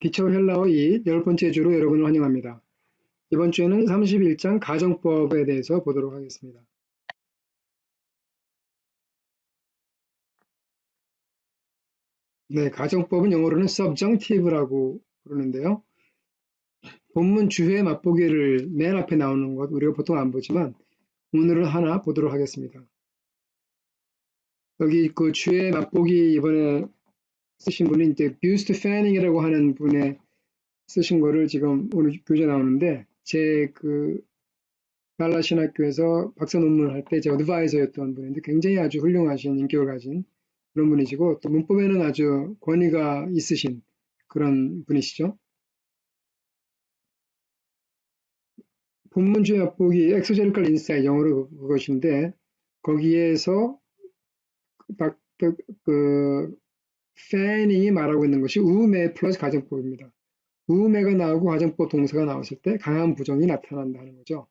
기초 헬라어의 10번째 주로 여러분을 환영합니다. 이번 주에는 31장 가정법에 대해서 보도록 하겠습니다. 네, 가정법은 영어로는 subjunctive라고 부르는데요. 본문 주회 맛보기를 맨 앞에 나오는 것 우리가 보통 안 보지만 오늘은 하나 보도록 하겠습니다. 여기 그 주회 맛보기 이번에 쓰신 분이 이제 뷰스트 패닝이라고 하는 분의 쓰신 거를 지금 오늘 교재 나오는데 제 달라신학교에서 박사 논문을 할 때 제 어드바이저였던 분인데 굉장히 아주 훌륭하신 인격을 가진 그런 분이시고 또 문법에는 아주 권위가 있으신 그런 분이시죠. 본문주의 맛보기 엑소제리컬 인사이트 영어로 그것인데 거기에서 패닝이 말하고 있는 것이 우음의 플러스 가정법입니다. 우음의가 나오고 가정법 동사가 나왔을 때 강한 부정이 나타난다는 거죠.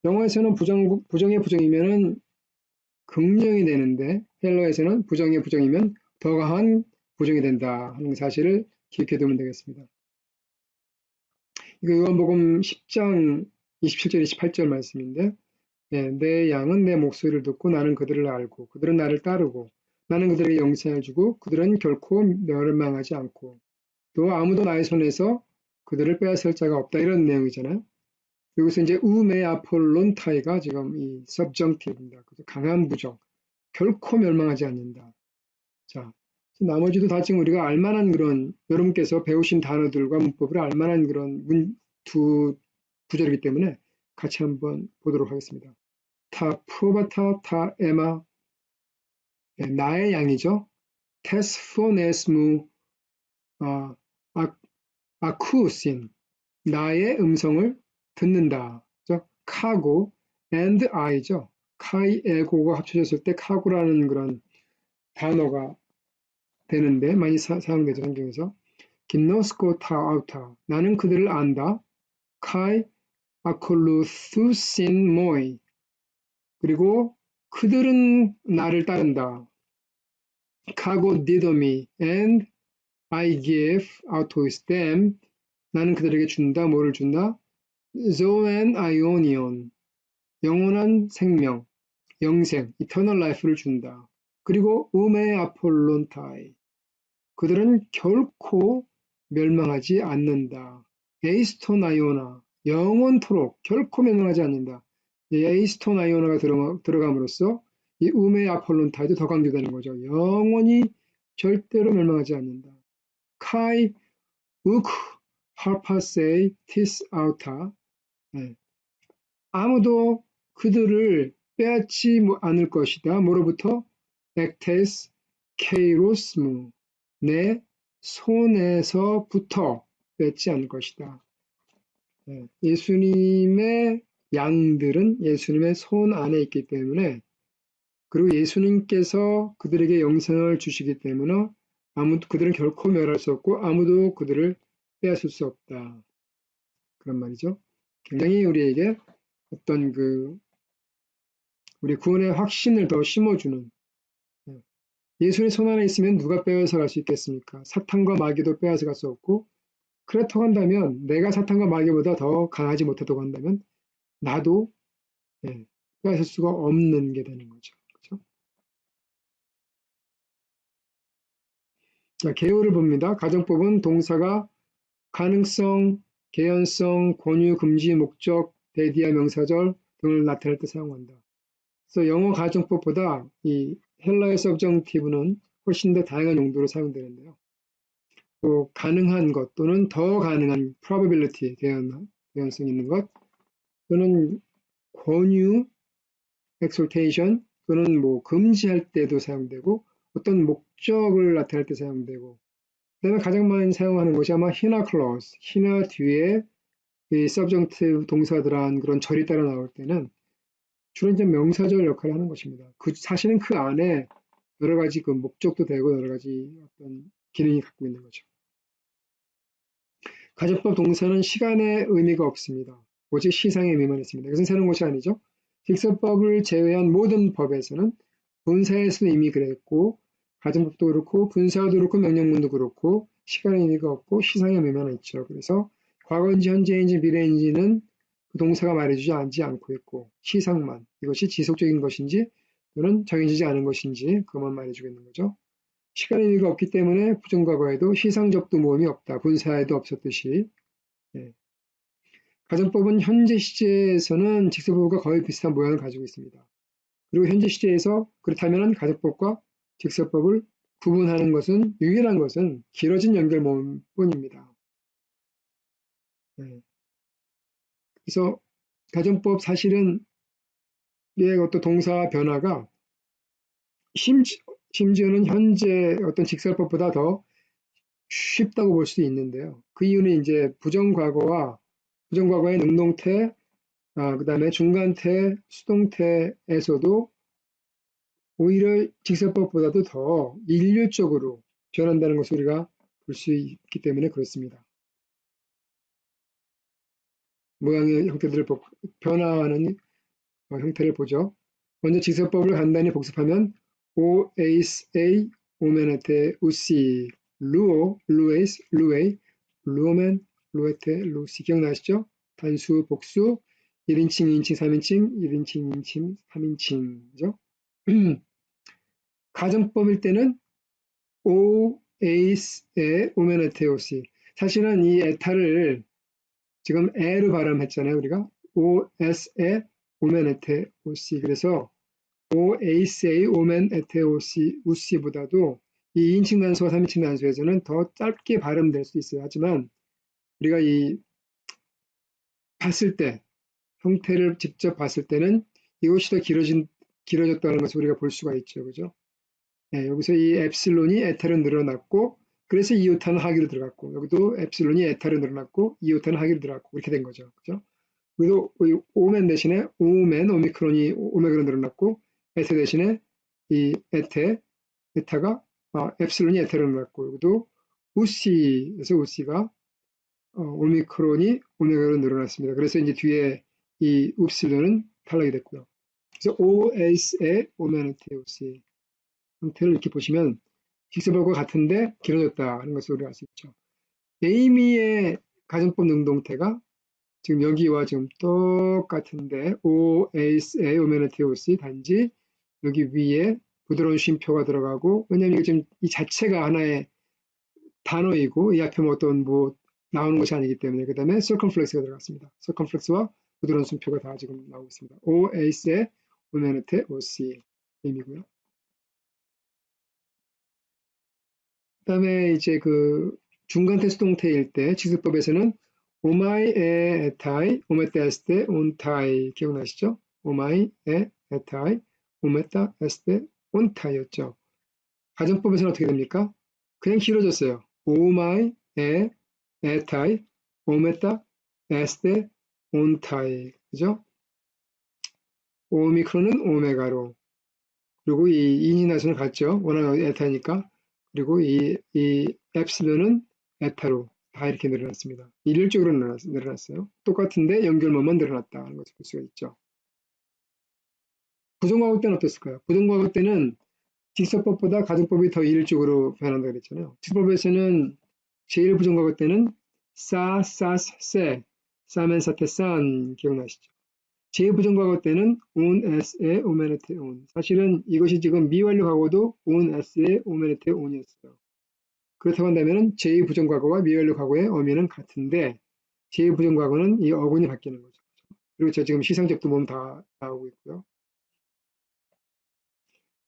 영어에서는 부정의 부정이면은 긍정이 되는데 헬러에서는 부정의 부정이면 더 강한 부정이 된다 하는 사실을 기억해 두면 되겠습니다. 이거 요한복음 10장 27절 28절 말씀인데 내 양은 내 목소리를 듣고 나는 그들을 알고 그들은 나를 따르고 나는 그들에게 영생을 주고 그들은 결코 멸망하지 않고 또 아무도 나의 손에서 그들을 빼앗을 자가 없다 이런 내용이잖아요. 여기서 이제 우메 아폴론타이가 지금 이 subjunctive입니다. 강한 부정, 결코 멸망하지 않는다. 자, 나머지도 다 지금 우리가 알만한 그런 여러분께서 배우신 단어들과 문법을 알만한 그런 두 구절이기 때문에 같이 한번 보도록 하겠습니다. 타 프로바타 타 에마 나의 양이죠. 테스포네스무 아쿠신 나의 음성을 듣는다. 카고 and I죠. 카이 에고가 합쳐졌을 때 카고라는 그런 단어가 되는데 많이 사용되죠. 성경에서. 김노스코 타아우타 나는 그들을 안다. 카이 아콜루수신 모이 그리고 그들은 나를 따른다. 카고 디도미 and I give autois them 나는 그들에게 준다. 뭐를 준다? zoen aionion 영원한 생명, 영생, eternal life를 준다. 그리고 우메 아폴론타이 그들은 결코 멸망하지 않는다. 에이스토나이오나 영원토록 결코 멸망하지 않는다. 에이스토나이오나가 들어감으로써 이 우메 아폴론타이도 더 강조되는 거죠. 영원히 절대로 멸망하지 않는다. 카이 우크 하파세이 티스 아우타 아무도 그들을 빼앗지 않을 것이다. 뭐로부터? 액테스 케이로스무 내 손에서부터 뺏지 않을 것이다. 예수님의 양들은 예수님의 손 안에 있기 때문에 그리고 예수님께서 그들에게 영생을 주시기 때문에 그들은 결코 멸할 수 없고 아무도 그들을 빼앗을 수 없다. 그런 말이죠. 굉장히 우리에게 어떤 우리 구원의 확신을 더 심어주는 예수의 손 안에 있으면 누가 빼앗아 갈 수 있겠습니까? 사탄과 마귀도 빼앗아 갈 수 없고 그렇다고 한다면 내가 사탄과 마귀보다 더 강하지 못하다고 한다면 나도 빼앗을 수가 없는 게 되는 거죠. 그렇죠? 자, 개요를 봅니다. 가정법은 동사가 가능성, 개연성, 권유, 금지, 목적, 대디아 명사절 등을 나타낼 때 사용한다. 그래서 영어 가정법보다 이 헬라의 subjunctive는 훨씬 더 다양한 용도로 사용되는데요. 또 가능한 것 또는 더 가능한 probability 개연성 있는 것 또는 권유 exhortation 또는 뭐 금지할 때도 사용되고 어떤 목적을 나타낼 때 사용되고 그다음에 가장 많이 사용하는 것이 아마 hina clause hina 뒤에 이 subjunctive 동사들한 그런 절이 따라 나올 때는 주로 이제 명사절 역할을 하는 것입니다. 사실은 그 안에 여러 가지 목적도 되고 여러 가지 어떤 기능이 갖고 있는 거죠. 가정법 동사는 시간의 의미가 없습니다. 오직 시상의 의미만 있습니다. 이것은 새로운 것이 아니죠. 직설법을 제외한 모든 법에서는 분사에서는 이미 그랬고 가정법도 그렇고 분사도 그렇고 명령문도 그렇고 시간의 의미가 없고 시상의 의미만 있죠. 그래서 과거인지 현재인지 미래인지는 그 동사가 말해주지 않고 있고 시상만 이것이 지속적인 것인지 또는 정해지지 않은 것인지 그것만 말해주겠는 거죠. 시간의 의미가 없기 때문에 부정과거에도 시상접두 모음이 없다. 분사에도 없었듯이. 예. 가정법은 현재 시제에서는 직설법과 거의 비슷한 모양을 가지고 있습니다. 그리고 현재 시제에서 그렇다면 가정법과 직설법을 구분하는 것은 유일한 것은 길어진 연결 모음뿐입니다. 예. 그래서 가정법 사실은 어떤 동사 변화가 심지어는 현재 어떤 직설법보다 더 쉽다고 볼 수도 있는데요. 그 이유는 이제 부정과거의 능동태, 그 다음에 중간태, 수동태에서도 오히려 직설법보다도 더 일률적으로 변한다는 것을 우리가 볼 수 있기 때문에 그렇습니다. 모양의 형태들을 변화하는 형태를 보죠. 먼저 직설법을 간단히 복습하면 O, 에이스, A, 오메네테, 우시, 루오, 루에이스, 루에이, 루오멘, 루에테, 루시 기억나시죠? 단수, 복수, 1인칭, 2인칭, 3인칭, 1인칭, 2인칭, 3인칭이죠. 가정법일 때는 O, 에이스에 오메네테, 오시 사실은 이 에타를 지금 에로 발음했잖아요. 우리가 OS에 오멘 에테 오시 그래서 OACA 오멘 에테 오시 우시보다도 이 2인칭 단수와 3인칭 단수에서는 더 짧게 발음될 수 있어요. 하지만 우리가 이 봤을 때 형태를 직접 봤을 때는 이것이 더 길어졌다는 것을 우리가 볼 수가 있죠. 그죠? 네, 여기서 이 엡실론이 에타로 늘어났고 그래서 이오타는 하기로 들어갔고 여기도 엡실론이 에타로 늘어났고 이오타는 하기로 들어갔고 이렇게 된 거죠. 그죠? 그리고 오멘 대신에 오미크론이 오메가로 늘어났고 에테 대신에 이 에타가 엡실론이 에타로 늘어났고 여기도 우시에서 우시가 오미크론이 오메가로 늘어났습니다. 그래서 이제 뒤에 이 upsilon은 탈락이 됐고요. 그래서 OS의 오메네테우시 형태를 이렇게 보시면 직설법과 같은데 길어졌다 하는 것을 우리가 알 수 있죠. 에이미의 가정법 능동태가 지금 여기와 지금 똑같은데 OS의 오메네테우시 단지 여기 위에 부드러운 쉼표가 들어가고 왜냐하면 이게 지금 이 자체가 하나의 단어이고 이 앞에 어떤 나오는 것이 아니기 때문에 그 다음에 circumflex가 들어갔습니다. circumflex와 부드러운 쉼표가 다 지금 나오고 있습니다. OS의 오메네테우시 의미고요. 그 다음에 이제 그 중간태 수동태일 때 직설법에서는 오마이에 에타이 오메타 에스테 온타이 기억나시죠? 오마이에 에타이 오메타 에스테 온타이였죠. 가정법에서는 어떻게 됩니까? 그냥 길어졌어요. 오마이에 에타이 오메타 에스테 온타이 그죠? 오미크론은 오메가로 그리고 이 인이나선을 갔죠. 워낙 에타니까 그리고 이 엡실론은 에타로 다 이렇게 늘어났습니다. 일률적으로 늘어났어요. 똑같은데 연결문만 늘어났다는 것을 볼 수가 있죠. 부정과거 때는 어땠을까요? 부정과거 때는 직설법보다 가정법이 더 일률적으로 변한다고 그랬잖아요. 직설법에서는 제일 부정과거 때는 세, 싸면 사태 싼 기억나시죠? 제 부정과거 때는 on s에 오메네테 on. 사실은 이것이 지금 미완료 과거도 on s에 오메네테 on이었어요. 그렇다고 한다면 제2부정과거와 미완료 과거의 어미는 같은데 제2부정과거는 이 어근이 바뀌는 거죠. 그리고 저 지금 시상접도 모음 다 나오고 있고요.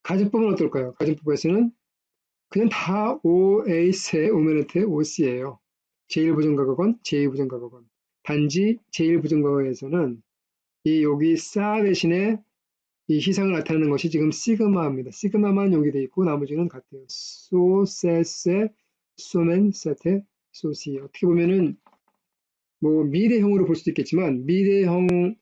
가정법은 어떨까요? 가정법에서는 그냥 다 OA세 오메네테 OC예요. 제1부정과거건 제2부정과거건. 단지 제1부정과거에서는 이 여기 싸 대신에 이 희상을 나타내는 것이 지금 시그마입니다. 시그마만 용기되어 있고 나머지는 같아요. 소, 세, 소멘, 세테, 소시. 어떻게 보면은 미래형으로 볼 수도 있겠지만 미래형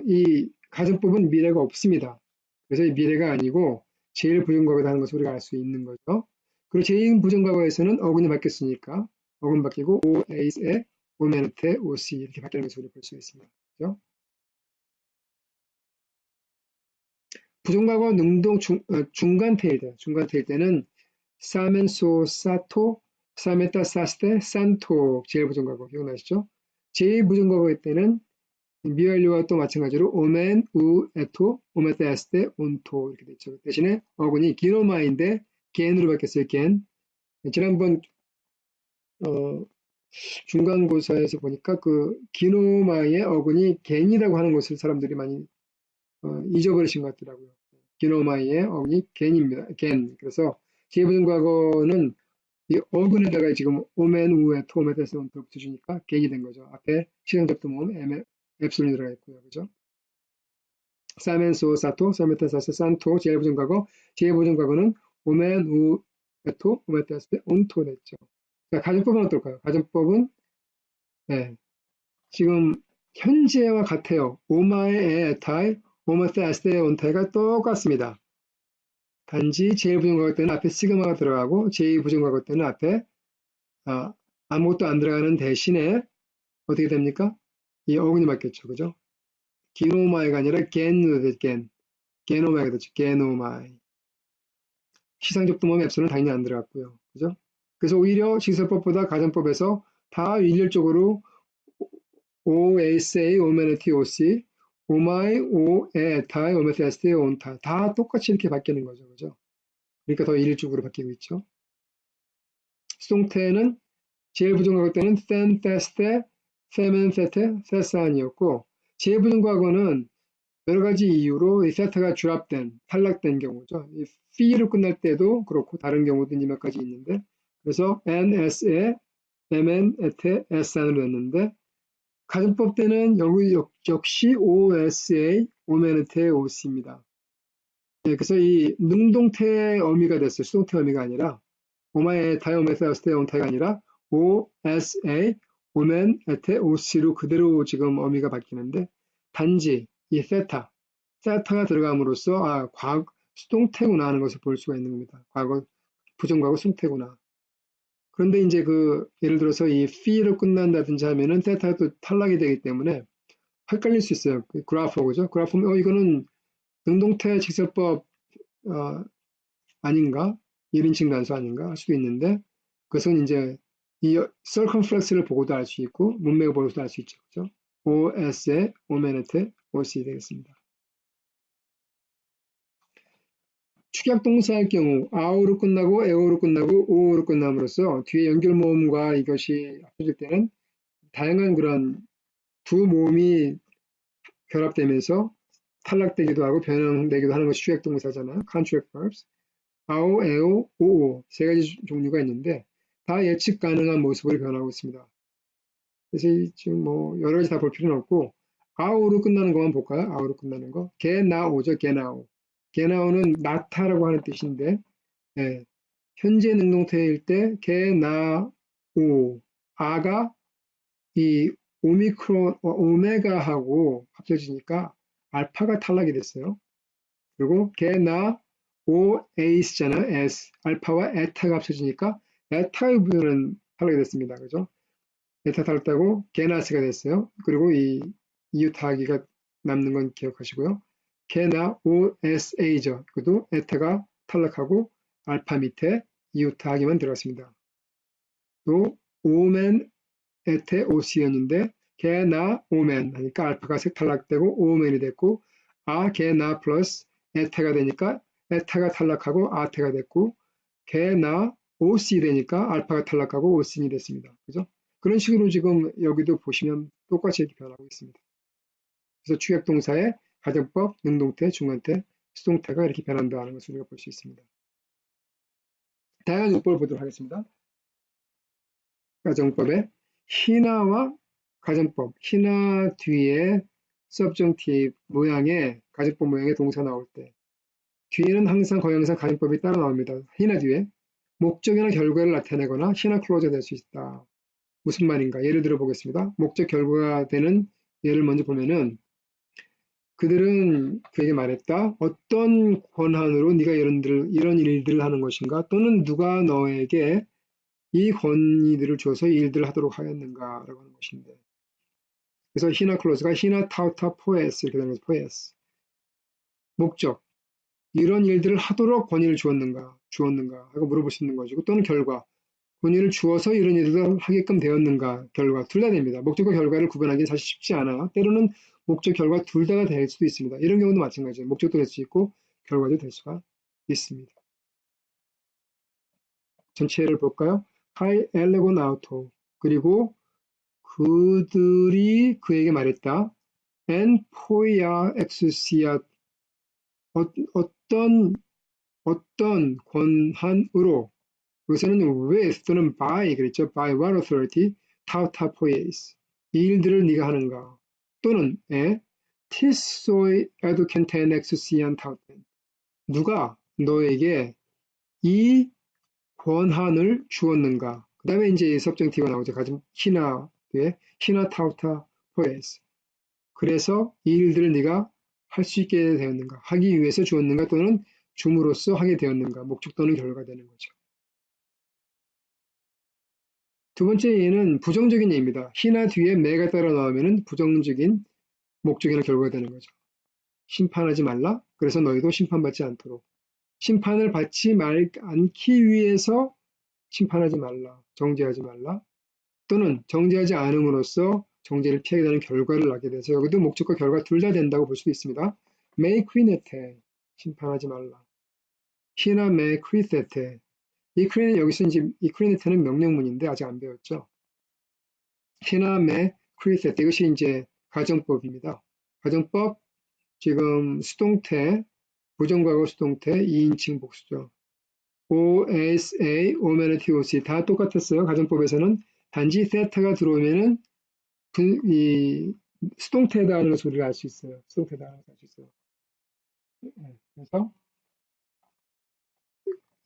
이 가정법은 미래가 없습니다. 그래서 이 미래가 아니고 제일 부정과거다 하는 것을 우리가 알 수 있는 거죠. 그리고 제일 부정과거에서는 어근이 바뀌었으니까 어근 바뀌고 O, A에 오메네테, OC 이렇게 바뀌는 것을 우리가 볼 수 있습니다. 그죠? 부정과거 능동 중간태일 때는 사멘소 사토 사메타 사스테 산토 제1부정과거 기억나시죠? 제2부정과거일 때는 미완료와 또 마찬가지로 오멘, 우, 에토, 오메타 에스테, 온토 이렇게 됐죠. 대신에 어근이 기노마인데 겐으로 바뀌었어요. 겐. 지난번 중간고사에서 보니까 그 기노마의 어근이 겐이라고 하는 것을 사람들이 많이 잊어버리신 것 같더라고요. 기노마의 어근이 겐입니다. 겐. 그래서 제2부정과거는 이 어근에다가 지금 오멘, 우에, 토메테스 온토 붙여주니까 겐이 된 거죠. 앞에 시간적도 모음 엡솔론이 들어가 있고요. 그죠? 사멘소, 사토, 사메테사스, 산토, 제1부정과거, 제2부정과거는 오멘, 우, 에토, 오메테스, 온토 됐죠. 자, 가정법은 어떨까요? 가정법은 네, 지금 현재와 같아요. 오마의 에타이, 오메테스의 온타이가 똑같습니다. 단지 제1부정과거 때는 앞에 시그마가 들어가고 제2부정과거 때는 앞에 아무것도 안 들어가는 대신에 어떻게 됩니까? 이 어근이 맞겠죠. 그죠? 기노마이가 아니라 게노마이가 됐죠. 게노마이. 시상적도 엡솔은 당연히 안 들어갔고요. 그죠? 그래서 오히려 직설법보다 가정법에서 다 일률적으로 OSA, 오메네티, OC, 오마이, 오에, 타이, 오메테스테, 온타 다 똑같이 이렇게 바뀌는 거죠. 그죠? 그러니까 더 일률적으로 바뀌고 있죠. 수동태는 제일 부정과거 때는 센, 테스테, 세멘, 세테, 세산이었고 제일 부정과거는 여러 가지 이유로 이 세트가 드랍된, 탈락된 경우죠. 이 fee로 끝날 때도 그렇고 다른 경우도 몇 가지 있는데 그래서 NS에 MN, 에테, SN으로 냈는데 가정법 때는 역시 OSA, 오메네테, OC입니다. 네, 그래서 이 능동태 어미가 됐어요. 수동태 어미가 아니라 오마에 다이오메사스테 온타가 아니라 OSA, 오멘, 에테, OC로 그대로 지금 어미가 바뀌는데 단지 이 세타가 들어감으로써 수동태구나 하는 것을 볼 수가 있는 겁니다. 과거, 부정과거 수동태구나. 그런데 이제 예를 들어서 이 fee로 끝난다든지 하면은 세타가 또 탈락이 되기 때문에 헷갈릴 수 있어요. 그래프, 그죠? 그래프면, 이거는 능동태 직설법, 아닌가? 1인칭 단수 아닌가? 할 수도 있는데, 그것은 이제 이 circumflex를 보고도 알 수 있고, 문맥을 보고도 알 수 있죠. 그죠? OS에, 오메네테, OC 되겠습니다. 축약동사할 경우 아우로 끝나고 에오로 끝나고 오오로 끝남으로써 뒤에 연결 모음과 이것이 합쳐질 때는 다양한 그런 두 모음이 결합되면서 탈락되기도 하고 변형되기도 하는 것이 축약동사잖아요. contract verbs. 아오, 에오, 오오 세 가지 종류가 있는데 다 예측 가능한 모습으로 변하고 있습니다. 그래서 지금 뭐 여러 가지 다 볼 필요는 없고 아오로 끝나는 것만 볼까요? 아오로 끝나는 거. 게나오죠. 게나오. 게나오는 나타라고 하는 뜻인데 예, 현재 능동태일 때 게나오 아가 이 오메가하고 합쳐지니까 알파가 탈락이 됐어요. 그리고 게나 오 에이스잖아요. S 알파와 에타가 합쳐지니까 에타의 부분은 탈락이 됐습니다. 그죠? 에타 탈락되고 게나스가 됐어요. 그리고 이 이유 타기가 남는 건 기억하시고요. 게나 OSA죠. 그것도 에타가 탈락하고 알파 밑에 이유 타기만 들어갔습니다. 또 오멘 에테 오시였는데 게나 오멘 하니까 알파가 탈락되고 오멘이 됐고 게나 플러스 에테가 되니까 에타가 탈락하고 아테가 됐고 게나 오시 되니까 알파가 탈락하고 오신이 됐습니다. 그죠? 그런 식으로 지금 여기도 보시면 똑같이 이렇게 변하고 있습니다. 그래서 축약동사의 가정법, 능동태, 중간태, 수동태가 이렇게 변한다는 것을 우리가 볼 수 있습니다. 다양한 용법을 보도록 하겠습니다. 가정법의 히나와 가정법, 히나 뒤에 subjunctive 모양의 가정법 모양의 동사 나올 때 뒤에는 항상 거의 항상 가정법이 따라 나옵니다. 히나 뒤에 목적이나 결과를 나타내거나 히나 클로즈가 될 수 있다. 무슨 말인가? 예를 들어 보겠습니다. 목적 결과가 되는 예를 먼저 보면은 그들은 그에게 말했다. 어떤 권한으로 네가 이런 일들을 하는 것인가? 또는 누가 너에게 이 권위들을 줘서 이 일들을 하도록 하였는가라고 하는 것인데 그래서 히나 클로즈가 히나 타우타 포에스 이렇게 되는 거죠. 포에스 목적 이런 일들을 하도록 권위를 주었는가 하고 물어볼 수 있는 것이고 또는 결과 권유를 주어서 이런 일을 하게끔 되었는가, 결과 둘 다 됩니다. 목적과 결과를 구분하기 사실 쉽지 않아요. 때로는 목적, 결과 둘 다가 될 수도 있습니다. 이런 경우도 마찬가지예요. 목적도 될 수 있고 결과도 될 수가 있습니다. 전체를 볼까요? Hi, Elego Nauto. 그리고 그들이 그에게 말했다. En poia exousia. 어떤 권한으로, 여기서는 with 또는 by 그랬죠. By what authority? tauta poies. 이 일들을 네가 하는가? 또는 tisoi educanten exousian tauten. 누가 너에게 이 권한을 주었는가? 그 다음에 이제 subjunctive가 나오죠. 가진 히나 뒤에 히나 타우타 포에스. 그래서 이 일들을 네가 할 수 있게 되었는가? 하기 위해서 주었는가? 또는 줌으로써 하게 되었는가? 목적 또는 결과가 되는 거죠. 두 번째 예는 부정적인 예입니다. 히나 뒤에 매가 따라 나오면 부정적인 목적이나 결과가 되는 거죠. 심판하지 말라. 그래서 너희도 심판받지 않도록. 심판을 받지 않기 위해서 심판하지 말라. 정죄하지 말라. 또는 정죄하지 않음으로써 정죄를 피하게 되는 결과를 낳게 돼서 여기도 목적과 결과 둘 다 된다고 볼 수도 있습니다. 메이 퀴네테 심판하지 말라. 히나 메 퀴세테 이 퀴는 여기서 이제 이 퀴네테는 명령문인데 아직 안 배웠죠. 히나 메 퀴세테 이것이 이제 가정법입니다. 가정법 지금 수동태 부정과거 수동태 2인칭 복수죠. OSA, 오면은 TOC 다 똑같았어요. 가정법에서는 단지 세타가 들어오면은 이 수동태다 하는 소리를 알 수 있어요. 수동태다 하는 알 수 있어요. 그래서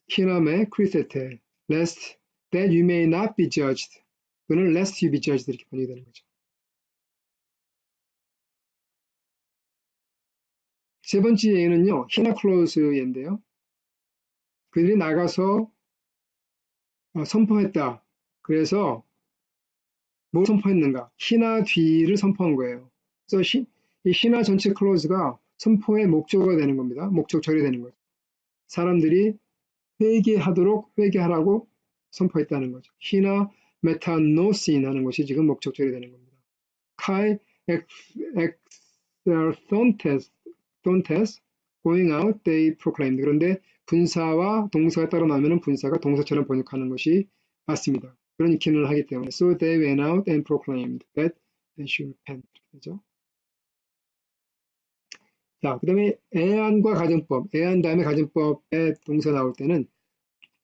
히남의 크리세테 lest that you may not be judged 또는 lest you be judged 이렇게 번역이 되는 거죠. 세 번째 예는요. 히나 클로스 예인데요. 그들이 나가서 선포했다. 그래서 뭘 선포했는가? 히나 뒤를 선포한 거예요. 그래서 이 히나 전체 클로즈가 선포의 목적어가 되는 겁니다. 목적절이 되는 거죠. 사람들이 회개하라고 선포했다는 거죠. 히나 메타노신 하는 것이 지금 목적절이 되는 겁니다. 카이 엑셀톤테스 going out they proclaimed. 그런데 분사와 동사가 따로 나오면 분사가 동사처럼 번역하는 것이 맞습니다. 그런 익히를 하기 때문에 so they went out and proclaimed that they should repent. 그죠? 자, 그 다음에 애안과 가정법, 애안 다음에 가정법의 동사 나올 때는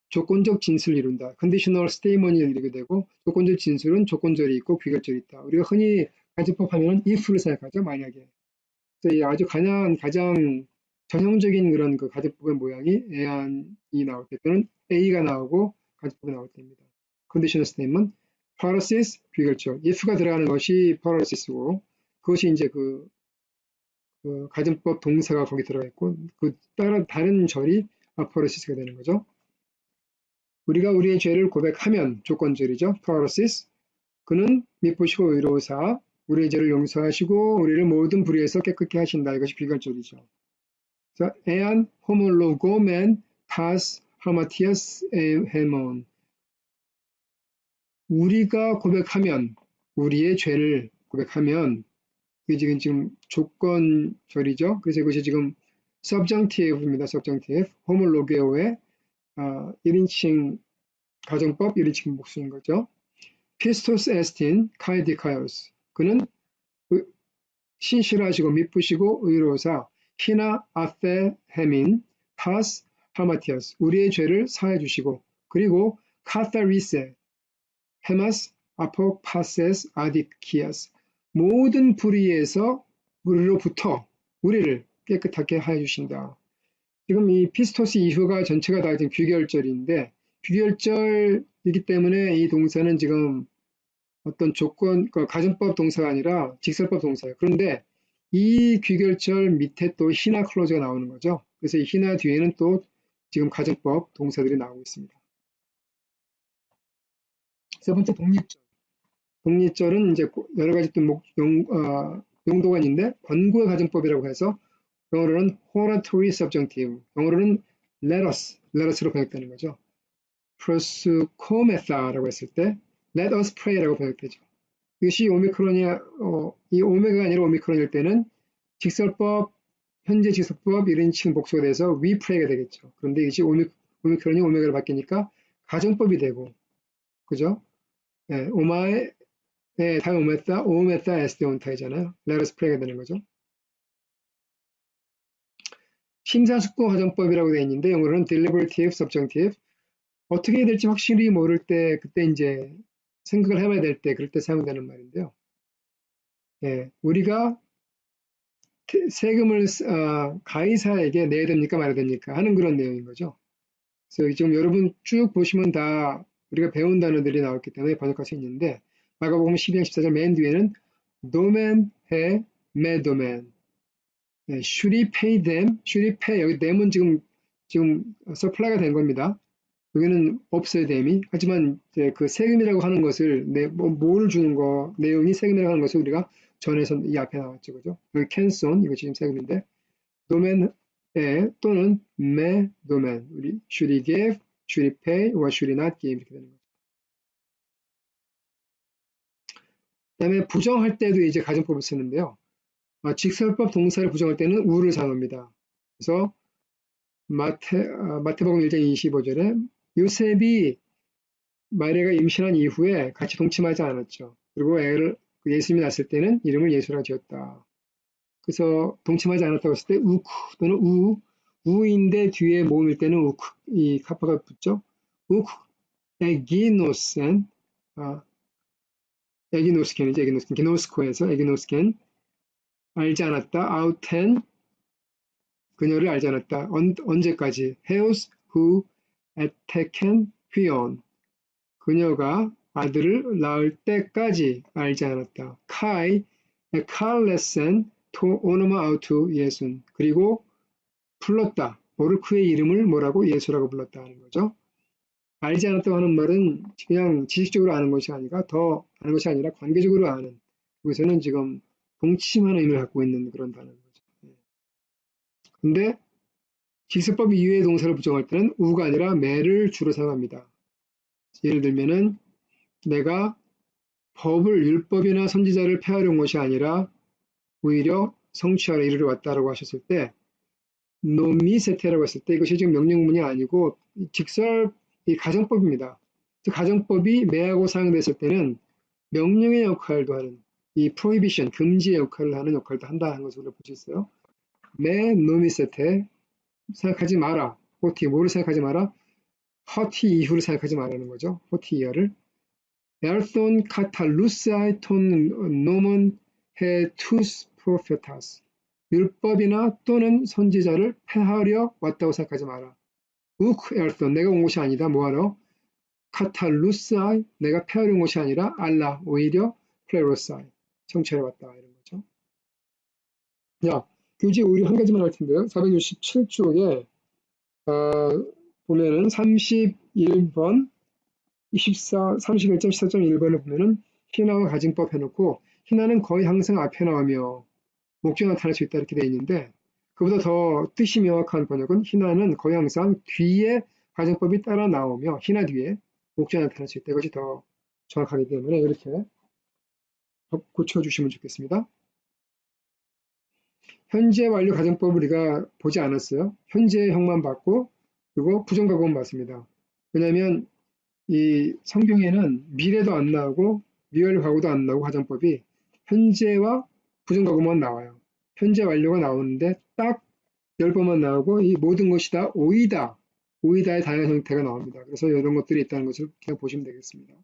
조건적 진술을 이룬다. conditional statement이 이르게 되고 조건적 진술은 조건절이 있고 귀결절이 있다. 우리가 흔히 가정법 하면 if를 생각하죠. 만약에. 그래서 아주 가장 전형적인 그런 그 가정법의 모양이 애안이 나올 때 또는 A가 나오고 가정법이 나올 때입니다. conditional statement, parenthesis, 귀결절. if가 들어가는 것이 parenthesis고 그것이 이제 그 가정법 동사가 거기 들어가 있고 그 다른 절이 parenthesis가 되는 거죠. 우리가 우리의 죄를 고백하면 조건절이죠. parenthesis. 그는 미쁘시고 의로우사 우리의 죄를 용서하시고 우리를 모든 불의에서 깨끗게 하신다. 이것이 귀결절이죠. 자, 에안 호몰로고멘 타스 하마티아스 헤몬 우리가 고백하면 우리의 죄를 고백하면 이게 지금 조건절이죠. 그래서 이것이 지금 subjunctive입니다. subjunctive. 호몰로게오의 1인칭 가정법 1인칭 목수인 거죠. 피스토스 에스틴 카이디카요스 그는 신실하시고 미쁘시고 의로우사 히나 아페 헤민 타스 하마티아스 우리의 죄를 사해 주시고 그리고 카타리세 헤마스 아포파세스 아디키아스 모든 불의에서 우리로부터 우리를 깨끗하게 하여 주신다. 지금 이 피스토스 이후가 전체가 다 지금 귀결절인데 귀결절이기 때문에 이 동사는 지금 어떤 조건, 가정법 동사가 아니라 직설법 동사예요. 그런데 이 귀결절 밑에 또 히나 클로즈가 나오는 거죠. 그래서 이 히나 뒤에는 또 지금 가정법 동사들이 나오고 있습니다. 세 번째 독립절. 독립절은 이제 여러 가지 또 용도가 있는데 권고의 가정법이라고 해서 영어로는 hortatory subjunctive, 영어로는 let us로 번역되는 거죠. 플러스 코메사라고 했을 때 let us pray라고 번역되죠. 이것이 오미크론이 이 오메가가 아니라 오미크론일 때는 직설법, 현재 직설법 1인칭 복수가 돼서 we pray가 되겠죠. 그런데 이것이 오미크론이 오메가로 바뀌니까 가정법이 되고, 그죠? 네, 오마에 다음 오메타 에스테온타이잖아요. let us pray가 되는 거죠. 심사숙고 가정법이라고 되어 있는데 영어로는 deliberative, subjunctive. 어떻게 해야 될지 확실히 모를 때 그때 이제 생각을 해봐야 될 때 그럴 때 사용되는 말인데요. 예, 우리가 세금을 가이사에게 내야 됩니까 말아야 됩니까 하는 그런 내용인 거죠. 그래서 지금 여러분 쭉 보시면 다 우리가 배운 단어들이 나왔기 때문에 번역할 수 있는데 마가복음 12장 14절 맨 뒤에는 domain 해 me domain 네, should he pay them? should he pay 여기 them은 지금 supply가 된 겁니다. 여기는 없어요 댐이. 하지만 이제 그 세금이라고 하는 것을 뭘 주는 거 내용이 세금이라고 하는 것을 우리가 전에서 이 앞에 나왔죠, 그죠? 여기 캔손 이거 지금 세금인데 도맨에 또는 매 도맨 우리 should he give, should he pay, or should he not give 이렇게 되는 거죠. 그다음에 부정할 때도 이제 가정법을 쓰는데요. 직설법 동사를 부정할 때는 우를 사용합니다. 그래서 마태복음 1장 25절에 요셉이 마리아가 임신한 이후에 같이 동침하지 않았죠. 그리고 예수님이 낳았을 때는 이름을 예수라고 지었다. 그래서 동침하지 않았다고 했을 때 우크 또는 우인데 뒤에 모음일 때는 우크 이 카파가 붙죠. 우크 에기노센 에기노스켄이죠. 에기노스켄 기노스코에서 에기노스켄 알지 않았다. 아우텐 그녀를 알지 않았다. 언제까지? 헤오스 후 에테켄 휘온 그녀가 아들을 낳을 때까지 알지 않았다. 카이 칼레센 토 오노마 아우투 예순 그리고 불렀다. 오르크의 이름을 뭐라고? 예수라고 불렀다 하는 거죠. 알지 않았다고 하는 말은 그냥 지식적으로 아는 것이 아니라 더 아는 것이 아니라 관계적으로 아는 여기서는 지금 동침하는 의미를 갖고 있는 그런 단어인 거죠. 근데 직설법 이외의 동사를 부정할 때는 우가 아니라 매를 주로 사용합니다. 예를 들면은 내가 법을 율법이나 선지자를 폐하려 온 것이 아니라 오히려 성취하러 이르러 왔다라고 하셨을 때 노미세테라고 했을 때 이것이 지금 명령문이 아니고 직설 이 가정법입니다. 가정법이 매하고 사용됐을 때는 명령의 역할도 하는 이 prohibition 금지의 역할을 하는 역할도 한다는 것을 볼 수 있어요. 매 노미세테 생각하지 마라. 호티 뭐를 생각하지 마라? 허티 이후를 생각하지 말라는 거죠. 호티 이하를 에르손 카탈루스아이 톤 노먼 해 투스 프로페타스 율법이나 또는 선지자를 폐하려 왔다고 생각하지 마라. 우크 에르손 내가 온 것이 아니다. 뭐하러? 카탈루스아이 내가 폐하려 온 것이 아니라 알라 오히려 플레로사이 성취하려 왔다 이런 거죠. 야 교재 오히려 한 가지만 할 텐데요. 467쪽에 보면은 31번 31.14.1번을 보면은 희나와 가증법 해놓고 희나는 거의 항상 앞에 나오며 목적이 나타날 수 있다 이렇게 되어 있는데 그보다 더 뜻이 명확한 번역은 희나는 거의 항상 뒤에 가정법이 따라 나오며 희나 뒤에 목적이 나타날 수 있다. 이것이 더 정확하기 때문에 이렇게 고쳐주시면 좋겠습니다. 현재 완료 가정법을 우리가 보지 않았어요. 현재형만 봤고 그리고 부정과거만 봤습니다. 왜냐하면 이 성경에는 미래도 안 나오고 미완료 과거도 안 나오고 가정법이 현재와 부정과거만 나와요. 현재 완료가 나오는데 딱 10번만 나오고 이 모든 것이 다 오이다. 오이다의 다양한 형태가 나옵니다. 그래서 이런 것들이 있다는 것을 그냥 보시면 되겠습니다.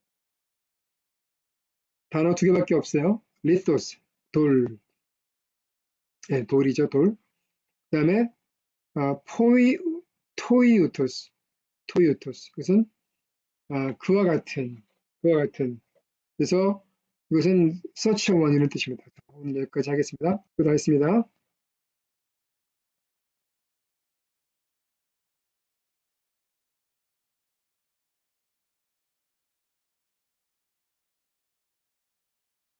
단어 2개밖에 없어요. 리토스, 돌. 네, 돌이죠, 돌. 그 다음에 토이우토스. 그것은 그와 같은. 그래서 이것은 such a one 이런 뜻입니다. 오늘 여기까지 하겠습니다. 수고하셨습니다.